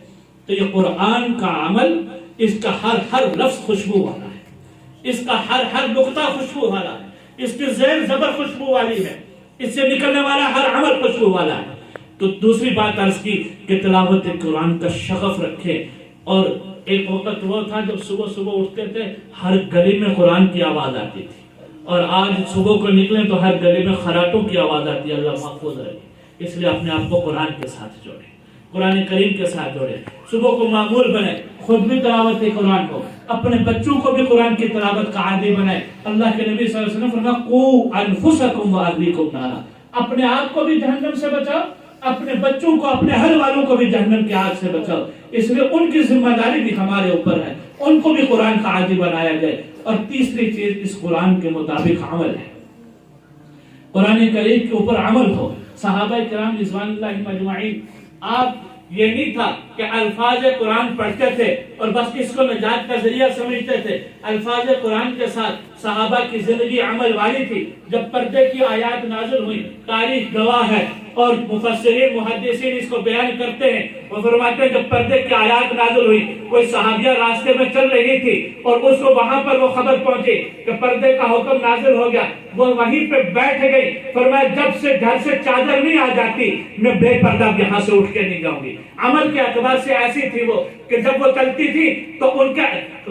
تو یہ قرآن کا عمل, اس کا ہر لفظ خوشبو والا ہے, اس کا ہر نقطہ خوشبو والا ہے, اس کی زیر زبر خوشبو والی ہے, اس سے نکلنے والا ہر عمل خوشبو والا ہے. تو دوسری بات عرض کی کہ تلاوت قرآن کا شغف رکھے. اور ایک وقت وہ تھا جب صبح صبح اٹھتے تھے ہر گلی میں قرآن کی آواز آتی تھی, اور آج صبح کو نکلیں تو ہر گلی میں خراٹوں کی آواز آتی ہے. اللہ محفوظ رہے. اس لیے اپنے آپ کو قرآن کے ساتھ جوڑیں, قرآن کریم کے ساتھ جوڑیں, صبح کو معمول بنائیں, خود بھی تلاوت قرآن کو, اپنے بچوں کو بھی قرآن کی تلاوت کا عادی بنائیں. اللہ کے نبی صلی اللہ علیہ وسلم فرمایا قوا انفسکم واہلیکم نارا, اپنے آپ کو بھی جہنم سے بچاؤ, اپنے بچوں کو, اپنے اہل والوں کو بھی جہنم کی آگ سے بچاؤ. اس لیے ان کی ذمہ داری بھی ہمارے اوپر ہے, ان کو بھی قرآن کا عادی بنایا جائے. اور تیسری چیز اس قرآن کے مطابق عمل ہے, قرآن کریم کے اوپر عمل ہو. صحابہ کرام رضوان اللہ مجمعین, آپ یہ نہیں تھا کہ الفاظ قرآن پڑھتے تھے اور بس اس کو نجات کا ذریعہ سمجھتے تھے. الفاظ قرآن کے ساتھ صحابہ کی زندگی عمل والی تھی. جب پردے کی آیات نازل ہوئی, تاریخ گواہ ہے اور مفسرین محدثین اس کو بیان کرتے ہیں, وہ فرماتے ہیں جب پردے کی آیات نازل ہوئی, کوئی صحابیہ راستے میں چل رہی تھی اور اس کو وہاں پر وہ خبر پہنچی کہ پردے کا حکم نازل ہو گیا, وہ وہیں پہ بیٹھ گئی. فرمایا جب سے گھر سے چادر نہیں آ جاتی میں بے پردہ یہاں سے اٹھ کے نہیں جاؤں گی. عمل کے اعتبار سے ایسی تھی وہ کہ جب وہ چلتی تھی تو ان کے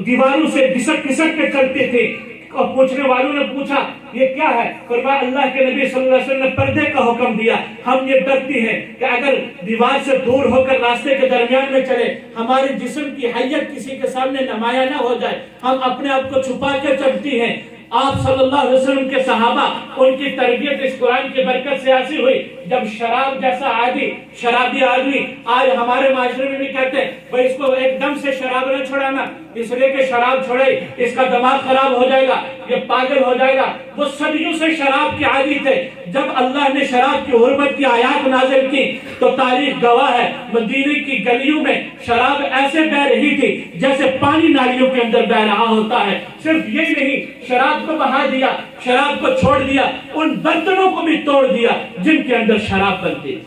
دیواروں سے گھسٹ گھسٹ کے چلتی تھی. اور پوچھنے والوں نے پوچھا یہ کیا ہے؟ فرمایا اللہ کے نبی صلی اللہ علیہ وسلم نے پردے کا حکم دیا. ہم یہ ڈرتی ہیں کہ اگر دیوار سے دور ہو کر راستے کے درمیان میں چلے, ہمارے جسم کی حیت کسی کے سامنے نمایاں نہ ہو جائے, ہم اپنے آپ کو چھپا کے چلتی ہیں. آپ صلی اللہ علیہ وسلم کے صحابہ, ان کی تربیت اس قرآن کی برکت سے ایسی ہوئی. جب شراب جیسا عادی, شرابی آدمی, آج ہمارے معاشرے میں بھی کہتے ہیں بھائی اس کو ایک دم سے شراب نہ چھڑانا, اس لیے کہ شراب چھوڑے اس کا دماغ خراب ہو جائے گا, یہ پاگل ہو جائے گا. وہ صدیوں سے شراب کے عادی تھے. جب اللہ نے شراب کی حرمت کی آیات نازل کی تو تاریخ گواہ ہے مدینے کی گلیوں میں شراب ایسے بہ رہی تھی جیسے پانی نالیوں کے اندر بہ رہا ہوتا ہے. صرف یہی نہیں, شراب کو بہا دیا, شراب کو چھوڑ دیا, ان برتنوں کو بھی توڑ دیا جن کے اندر شراب بنتی تھی.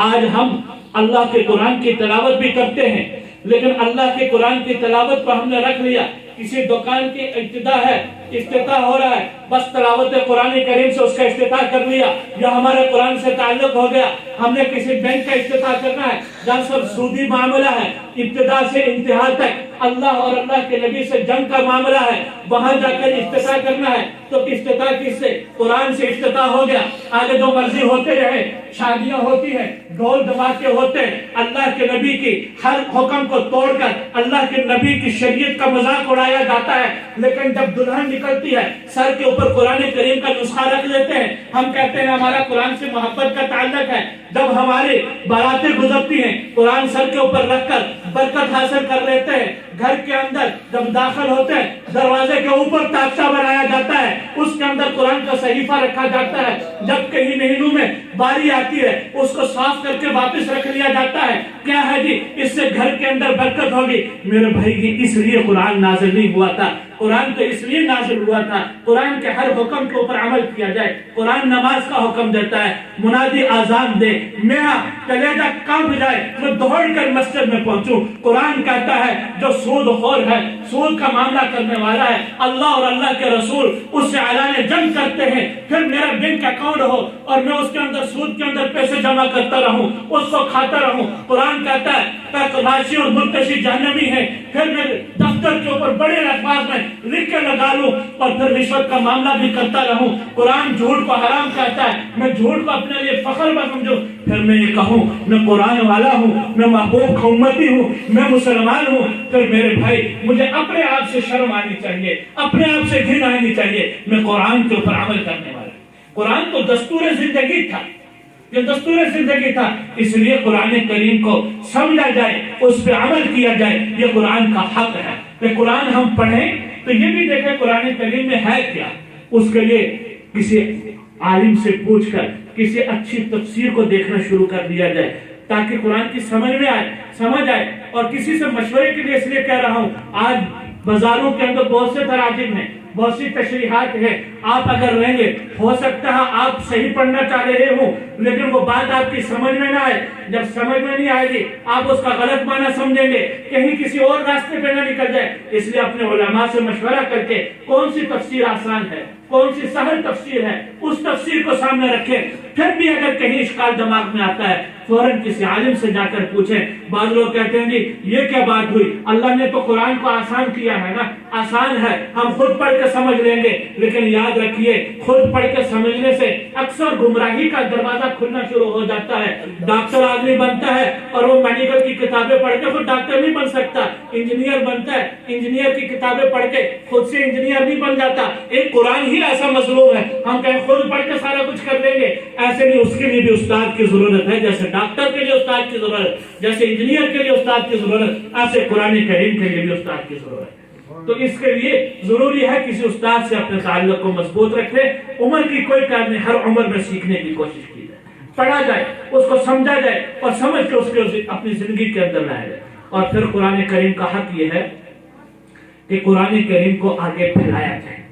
آج ہم اللہ کے قرآن کی تلاوت بھی کرتے ہیں, لیکن اللہ کے قرآن کی تلاوت کو ہم نے رکھ لیا. کسی دکان کی ابتدا ہے, افتتاح ہو رہا ہے, بس تلاوت قرآن کریم سے اس کا افتتاح کر لیا, یا ہمارے قرآن سے تعلق ہو گیا. ہم نے کسی بینک کا افتتاح کرنا ہے جہاں سب سودی معاملہ ہے, ابتدا سے انتہا تک اللہ اور اللہ کے نبی سے جنگ کا معاملہ ہے, وہاں جا کر افتتاح کرنا ہے. تو افتتاح کس سے؟ قرآن سے افتتاح ہو گیا. آگے جو مرضی ہوتے رہے, شادیاں ہوتی ہیں, ڈھول دھماکے ہوتے ہیں, اللہ کے نبی کی ہر حکم کو توڑ کر اللہ کے نبی کی شریعت کا مذاق اڑایا جاتا ہے. لیکن جب دلہن نکلتی ہے سر کے اوپر قرآن کریم کا نسخہ رکھ لیتے ہیں, ہم کہتے ہیں ہمارا قرآن سے محبت کا تعلق ہے. جب ہماری باراتیں گزرتی ہیں قرآن سر کے اوپر رکھ کر برکت حاصل کر لیتے ہیں. گھر کے اندر جب داخل ہوتے ہیں دروازے کے اوپر تاکچہ بنایا جاتا ہے, اس کے اندر قرآن کا صحیفہ رکھا جاتا ہے. جب کہیں مہینوں میں باری آتی ہے اس کو صاف کر کے واپس رکھ لیا جاتا ہے. کیا ہے جی, اس سے گھر کے اندر برکت ہوگی. میرے بھائی جی, اس لیے قرآن نازل نہیں ہوا تھا, قرآن تو اس لیے نازل ہوا تھا قرآن کے ہر حکم کے اوپر عمل کیا جائے. قرآن نماز کا حکم دیتا ہے, منادی آزان دے, میرا کلیجہ کانپ جائے, میں دوڑ کر مسجد میں پہنچوں. قرآن کہتا ہے جو سود خور ہے, سود کا معاملہ کرنے والا ہے, اللہ اور اللہ کے رسول اس سے اعلان جنگ کرتے ہیں. پھر میرا بینک اکاؤنٹ ہو اور میں اس کے اندر سود کے اندر پیسے جمع کرتا رہوں, اس کو کھاتا رہوں. قرآن کہتا ہے راشی اور مرتشی جہنمی ہے. پھر میں دفتر کے اوپر بڑے الفاظ میں لکھ کے لگا لوں اور پھر رشوت کا معاملہ بھی کرتا رہوں. قرآن جھوٹ کو حرام کہتا ہے, میں جھوٹ کو اپنے لیے فخر نہ سمجھوں. پھر میں یہ کہوں میں قرآن والا ہوں, میں محبوب کا امتی ہوں, میں مسلمان ہوں. پھر میرے بھائی مجھے اپنے آپ سے شرم آنی چاہیے, اپنے آپ سے گھن آنی چاہیے. میں قرآن کے اوپر عمل کرنے والا. قرآن تو دستور زندگی تھا, یہ دستور زندگی تھا. اس لیے قرآن کریم کو سمجھا جائے, اس پہ عمل کیا جائے, یہ قرآن کا حق ہے. کہ قرآن ہم پڑھیں تو یہ بھی دیکھیں قرآن کریم میں ہے کیا. اس کے لیے کسی عالم سے پوچھ کر کسی اچھی تفسیر کو دیکھنا شروع کر دیا جائے تاکہ قرآن کی سمجھ آئے. اور کسی سے مشورے کے لیے اس لیے کہہ رہا ہوں, آج بازاروں کے اندر بہت سے تراجم ہیں, بہت سی تشریحات ہیں. آپ اگر لیں گے ہو سکتا ہے آپ صحیح پڑھنا چاہ رہے ہوں لیکن وہ بات آپ کی سمجھ میں نہ آئے. جب سمجھ میں نہیں آئے گی آپ اس کا غلط معنی سمجھیں گے, کہیں کسی اور راستے پہ نہ نکل جائے. اس لیے اپنے علماء سے مشورہ کر کے کون سی تفسیر آسان ہے, کون سی سہل تفسیر ہے, اس تفسیر کو سامنے رکھیں. پھر بھی اگر کہیں اشکال دماغ میں آتا ہے فوراً کسی عالم سے جا کر پوچھیں. بعض لوگ کہتے ہیں جی یہ کیا بات ہوئی, اللہ نے تو قرآن کو آسان کیا ہے نا. آسان ہے, ہم خود پڑھ کے سمجھ لیں گے, لیکن یاد رکھیے خود پڑھ کے سمجھنے سے اکثر گمراہی کا دروازہ کھلنا شروع ہو جاتا ہے. ڈاکٹر آدمی بنتا ہے اور وہ میڈیکل کی کتابیں پڑھ کے خود ڈاکٹر نہیں بن سکتا. انجینئر بنتا ہے, انجینئر کی کتابیں پڑھ کے خود سے انجینئر نہیں بن جاتا. ایک قرآن ہی ایسا مظلوم ہے, ہم کہیں خود پڑھ کے سارا کچھ کر لیں گے. ایسے نہیں, اس کے لیے بھی استاد کی ضرورت ہے. جیسے ڈاکٹر کے لیے استاد کی ضرورت, جیسے انجینئر کے لیے استاد کی ضرورت, ایسے قرآن کریم کے لیے بھی استاد کی ضرورت ہے. تو اس کے لیے ضروری ہے کسی استاد سے اپنے تعلق کو مضبوط رکھے. عمر کی کوئی کار نہیں, ہر عمر میں سیکھنے کی کوشش کی جائے, پڑھا جائے, اس کو سمجھا جائے اور سمجھ کے اس کے اپنی زندگی کے اندر لایا جائے. اور پھر قرآن کریم کا حق یہ ہے کہ قرآن کریم کو آگے پھیلایا جائے.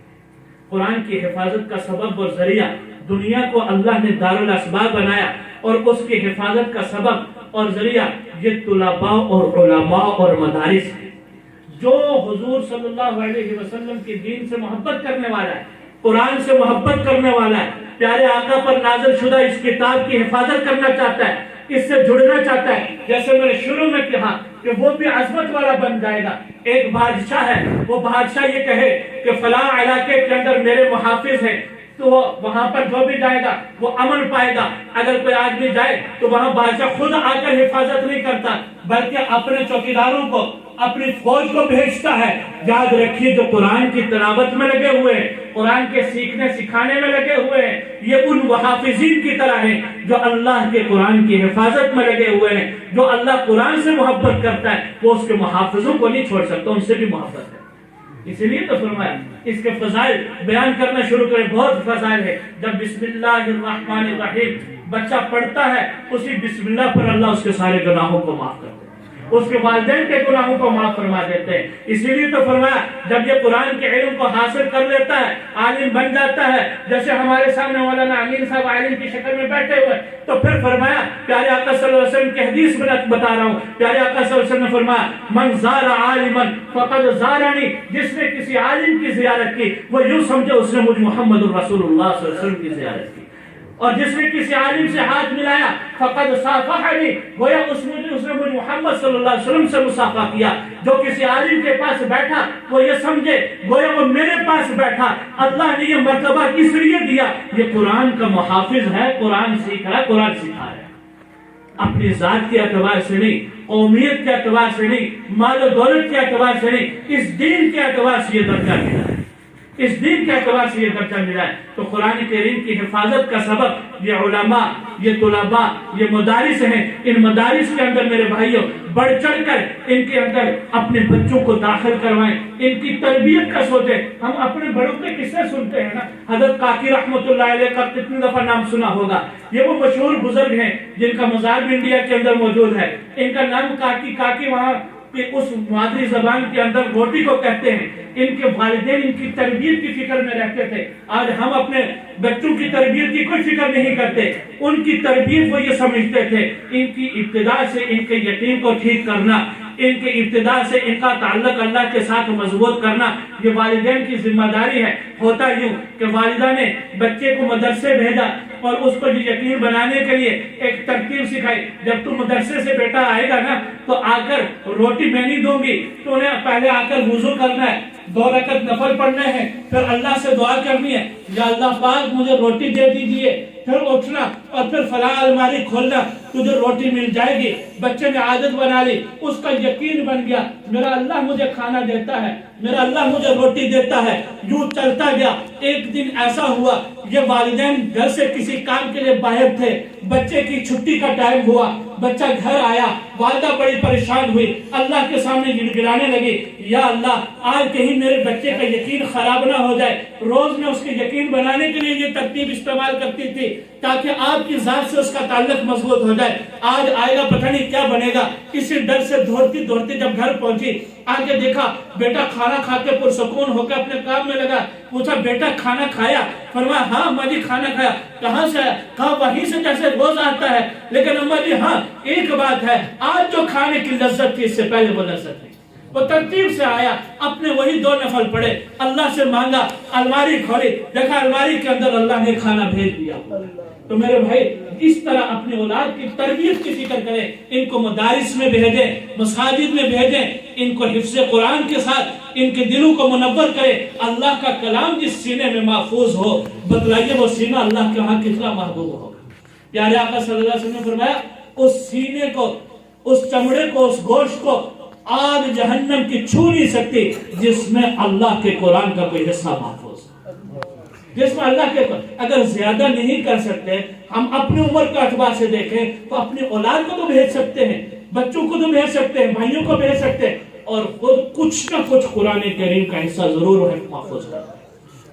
قرآن کی حفاظت کا سبب اور ذریعہ دنیا کو اللہ نے دارالاسباب بنایا, اور اس کی حفاظت کا سبب اور ذریعہ یہ طلباء اور علماء اور مدارس ہے. جو حضور صلی اللہ علیہ وسلم کی دین سے محبت کرنے والا ہے, قرآن سے محبت کرنے والا ہے, پیارے آقا پر نازل شدہ اس کتاب کی حفاظت کرنا چاہتا ہے, اس سے جڑنا چاہتا ہے. جیسے میں نے شروع میں کہا کہ وہ بھی عظمت والا بن جائے گا. ایک بادشاہ ہے, وہ بادشاہ یہ کہے کہ فلاں علاقے کے اندر میرے محافظ ہیں, تو وہاں پر جو بھی جائے گا وہ امن پائے گا. اگر کوئی آدمی جائے تو وہاں بادشاہ خود آ کر حفاظت نہیں کرتا بلکہ اپنے چوکیداروں کو, اپنی فوج کو بھیجتا ہے. یاد رکھیے جو قرآن کی تلاوت میں لگے ہوئے ہیں, قرآن کے سیکھنے سکھانے میں لگے ہوئے ہیں, یہ ان محافظین کی طرح ہیں جو اللہ کے قرآن کی حفاظت میں لگے ہوئے ہیں. جو اللہ قرآن سے محبت کرتا ہے وہ اس کے محافظوں کو نہیں چھوڑ سکتا, ان سے بھی محبت ہے. اسی لیے تو فرمایا اس کے فضائل بیان کرنا شروع کریں. بہت فضائل ہے. جب بسم اللہ الرحمن الرحیم بچہ پڑھتا ہے, اسی بسم اللہ پر اللہ اس کے سارے گناہوں کو معاف کرتا ہے, اس کے والدین کے گناہوں کو معاف فرما دیتے ہیں. اسی لیے تو فرمایا جب یہ قرآن کے علم کو حاصل کر لیتا ہے, عالم بن جاتا ہے, جیسے ہمارے سامنے مولانا امین صاحب عالم کی شکل میں بیٹھے ہوئے, تو پھر فرمایا پیارے آقا صلی اللہ علیہ وسلم کی حدیث میں بتا رہا ہوں, پیارے آقا صلی اللہ علیہ وسلم نے فرمایا من زار عالما فقد زارنی, جس نے کسی عالم کی زیارت کی وہ یوں سمجھے اس نے مجھ محمد الرسول اللہ صلی اللہ علیہ وسلم کی زیارت کی. اور جس نے کسی عالم سے ہاتھ ملایا فقد صافحنی, گویا اس نے مجھ محمد صلی اللہ علیہ وسلم سے مصافحہ کیا. جو کسی عالم کے پاس بیٹھا وہ یہ سمجھے گویا وہ میرے پاس بیٹھا. اللہ نے یہ مرتبہ کس لیے دیا؟ یہ قرآن کا محافظ ہے, قرآن سیکھ رہا ہے, قرآن سکھا رہا ہے. اپنی ذات کے اعتبار سے نہیں, قومیت کے اعتبار سے نہیں, مال و دولت کے اعتبار سے نہیں, اس دین کے اعتبار سے یہ درجہ ملا ہے, اس دین کے اعتبار سے یہ درجہ ملا ہے. تو قرآن کریم کی حفاظت کا سبب یہ علماء, یہ طلباء, یہ مدارس ہیں. ان مدارس کے اندر میرے بھائیوں بڑھ چڑھ کر ان کے اندر اپنے بچوں کو داخل کروائیں, ان کی تربیت کا سوچیں. ہم اپنے بڑوں کے قصے سنتے ہیں نا, حضرت کاکی رحمت اللہ علیہ کا کتنی دفعہ نام سنا ہوگا. یہ وہ مشہور بزرگ ہیں جن کا مزار بھی انڈیا کے اندر موجود ہے. ان کا نام کاکی, کاکی وہاں کہ اس مادری زبان کے اندر روٹی کو کہتے ہیں. ان کے والدین ان کی تربیت کی فکر میں رہتے تھے. آج ہم اپنے بچوں کی تربیت کی کوئی فکر نہیں کرتے. ان کی تربیت وہ یہ سمجھتے تھے ان کی ابتدا سے ان کے یقین کو ٹھیک کرنا, ان کے ابتدا سے ان کا تعلق اللہ کے ساتھ مضبوط کرنا یہ والدین کی ذمہ داری ہے. ہوتا یوں کہ والدہ نے بچے کو مدرسے بھیجا اور اس کو یقین بنانے کے لیے ایک ترکیب سکھائی. جب تم مدرسے سے بیٹا آئے گا نا تو آ کر روٹی میں نہیں دوں گی, تو انہیں پہلے آ کر وضو کرنا ہے, 2 رکعت نفل پڑھنے ہیں, پھر اللہ سے دعا کرنی ہے یا اللہ پاک مجھے روٹی دے دیجئے, پھر اٹھنا اور پھر فلاں الماری کھولنا, تجھے روٹی مل جائے گی. بچے نے عادت بنا لی, اس کا یقین بن گیا میرا اللہ مجھے کھانا دیتا ہے, میرا اللہ مجھے روٹی دیتا ہے. یوں چلتا گیا. ایک دن ایسا ہوا یہ والدین گھر سے کسی کام کے لیے باہر تھے, بچے کی چھٹی کا ٹائم ہوا، بچہ گھر آیا، والدہ بڑی پریشان ہوئی، اللہ کے سامنے گڑگڑانے لگی، یا اللہ آج کہیں میرے بچے کا یقین خراب نہ ہو جائے۔ روز میں اس کے یقین بنانے کے لیے یہ ترتیب استعمال کرتی تھی تاکہ آپ کی ذات سے اس کا تعلق مضبوط ہو جائے۔ آج آئے گا پتہ نہیں کیا بنے گا، اسی ڈر سے دوڑتی دوڑتی جب گھر پہنچی، آگے دیکھا بیٹا کھانا کھا کے پرسکون ہو کے اپنے کام میں لگا۔ پوچھا بیٹا کھانا کھایا؟ فرمایا ہاں اماں جی کھانا کھایا۔ کہاں سے؟ کہا وہیں سے جیسے روز آتا ہے، لیکن اماں جی ہاں ایک بات ہے، آج جو کھانے کی لذت تھی اس سے پہلے وہ لذت نہیں۔ وہ ترتیب سے آیا، اپنے وہی 2 نفل پڑھے، اللہ سے مانگا، الماری کھولی، دیکھا الماری کے اندر اللہ نے کھانا بھیج دیا۔ تو میرے بھائی اس طرح اپنی اولاد کی تربیت کی فکر کریں، ان کو مدارس میں بھیجیں، مساجد میں بھیجیں، ان کو حفظ قرآن کے ساتھ ان کے دلوں کو منور کریں۔ اللہ کا کلام جس سینے میں محفوظ ہو، بتلائیے وہ سینہ اللہ کے ہاں کتنا محبوب ہوگا۔ پیارے آقا صلی اللہ علیہ وسلم نے فرمایا اس سینے کو، اس چمڑے کو، اس گوشت کو آگ جہنم کی چھو نہیں سکتی جس میں اللہ کے قرآن کا کوئی حصہ محفوظ ہے، جس میں اللہ کے اگر زیادہ نہیں کر سکتے، ہم اپنی عمر کا اعتبار سے دیکھیں تو اپنی اولاد کو تو بھیج سکتے ہیں، بچوں کو تو بھیج سکتے ہیں، بھائیوں کو بھیج سکتے ہیں، اور خود کچھ نہ کچھ قرآن کریم کا حصہ ضرور ہے محفوظ کرنا۔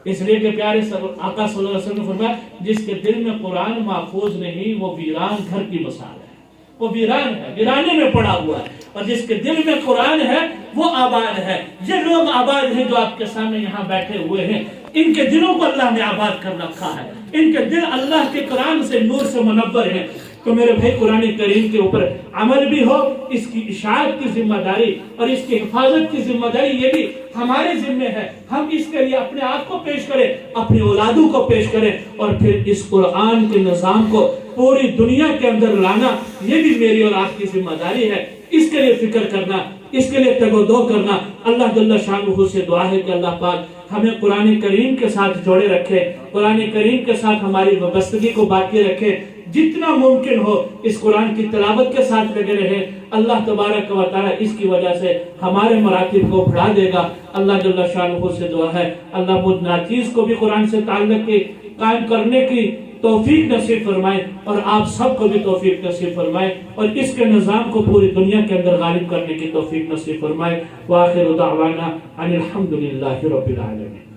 اس لیے کہ پیارے آقا صلی اللہ علیہ وسلم نے فرمایا جس کے دل میں قرآن محفوظ نہیں وہ ویران گھر کی مثال ہے، وہ ویران ہے، ویرانے میں پڑا ہوا ہے، اور جس کے دل میں قرآن ہے وہ آباد ہے۔ یہ لوگ آباد ہیں جو آپ کے سامنے یہاں بیٹھے ہوئے ہیں، ان کے دلوں کو اللہ نے آباد کر رکھا ہے، ان کے دل اللہ کے قرآن سے نور سے منور ہیں۔ تو میرے بھائی قرآن کریم کے اوپر عمل بھی ہو، اس کی اشاعت کی ذمہ داری اور اس کی حفاظت کی ذمہ داری یہ بھی ہمارے ذمہ ہے۔ ہم اس کے لیے اپنے آپ کو پیش کریں، اپنی اولادوں کو پیش کریں، اور پھر اس قرآن کے نظام کو پوری دنیا کے اندر لانا یہ بھی میری اور آپ کی ذمہ داری ہے۔ اس کے لیے فکر کرنا، اس کے لیے تگ و دو کرنا۔ اللہ جل شانہ سے دعا ہے کہ اللہ پاک ہمیں قرآن کریم کے ساتھ جوڑے رکھے، قرآن کریم کے ساتھ ہماری وابستگی کو باقی رکھے، جتنا ممکن ہو اس قرآن کی تلاوت کے ساتھ لگے رہے۔ اللہ تبارک و تعالی اس کی وجہ سے ہمارے مراتب کو بڑھا دے گا۔ اللہ جل شانہ سے دعا ہے اللہ مجھ ناچیز کو بھی قرآن سے تعلق کے قائم کرنے کی توفیق نصیب فرمائے، اور آپ سب کو بھی توفیق نصیب فرمائے، اور اس کے نظام کو پوری دنیا کے اندر غالب کرنے کی توفیق نصیب فرمائے۔ وآخر دعوانا ان الحمد للہ رب العالمین۔